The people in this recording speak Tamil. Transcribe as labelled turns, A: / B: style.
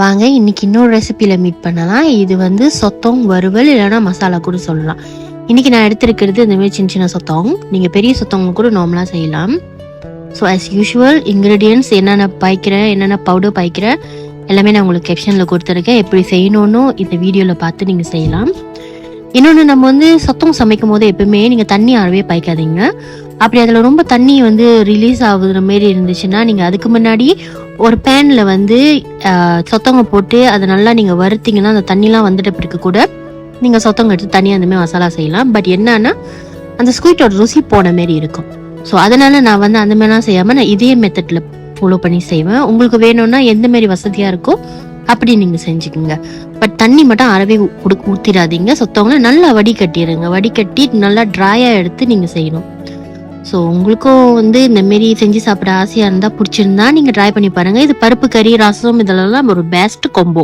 A: வாங்க இன்னைக்கு இன்னொரு ரெசிபியில் மீட் பண்ணலாம். இது வந்து சொத்தம் வறுவல் இல்லைன்னா மசாலா கூட சொல்லலாம். இன்னைக்கு நான் எடுத்திருக்கிறது இந்த மாதிரி சின்ன சின்ன சொத்தம். நீங்கள் பெரிய சொத்தவங்க கூட நார்மலாக செய்யலாம். ஸோ ஆஸ் யூஷுவல் இன்க்ரீடியன்ட்ஸ் என்னென்ன பாய்க்கிறேன், என்னென்ன பவுடர் பாய்க்கிறேன் எல்லாமே நான் உங்களுக்கு கேப்ஷனில் கொடுத்துருக்கேன். எப்படி செய்யணும்னு இந்த வீடியோவில் பார்த்து நீங்கள் செய்யலாம். இன்னொன்று, நம்ம வந்து சொத்தம் சமைக்கும் போது எப்பவுமே நீங்கள் தண்ணி அறவே பாய்க்காதீங்க. அப்படி அதில் ரொம்ப தண்ணி வந்து ரிலீஸ் ஆகுற மாரி இருந்துச்சுன்னா நீங்கள் அதுக்கு முன்னாடி ஒரு பேனில் வந்து சொத்தங்க போட்டு அதை நல்லா நீங்கள் வறுத்தீங்கன்னா அந்த தண்ணிலாம் வந்துட்ட பிறகு கூட நீங்கள் சொத்தங்க எடுத்து தனியாக அந்தமாதிரி மசாலா செய்யலாம். பட் என்னன்னா அந்த ஸ்வீட்டோட ருசி போன மாரி இருக்கும். ஸோ அதனால நான் வந்து அந்த மாதிரிலாம் செய்யாமல் நான் இதே மெத்தடில் ஃபாலோ பண்ணி செய்வேன். உங்களுக்கு வேணும்னா எந்த மாரி வசதியாக இருக்கோ அப்படி நீங்கள் செஞ்சுக்கோங்க. பட் தண்ணி மட்டும் அறவே ஊற்றிடாதீங்க. சொத்தவங்களை நல்லா வடிகட்டிடுங்க. வடிகட்டி நல்லா ட்ராயாக எடுத்து நீங்கள் செய்யணும். ஸோ உங்களுக்கும் வந்து இந்தமாரி செஞ்சு சாப்பிட ஆசையாக இருந்தால், பிடிச்சிருந்தா நீங்கள் ட்ரை பண்ணி பாருங்கள். இது பருப்பு கறி, ரசம் இதெல்லாம் ஒரு பெஸ்ட் கொம்போ.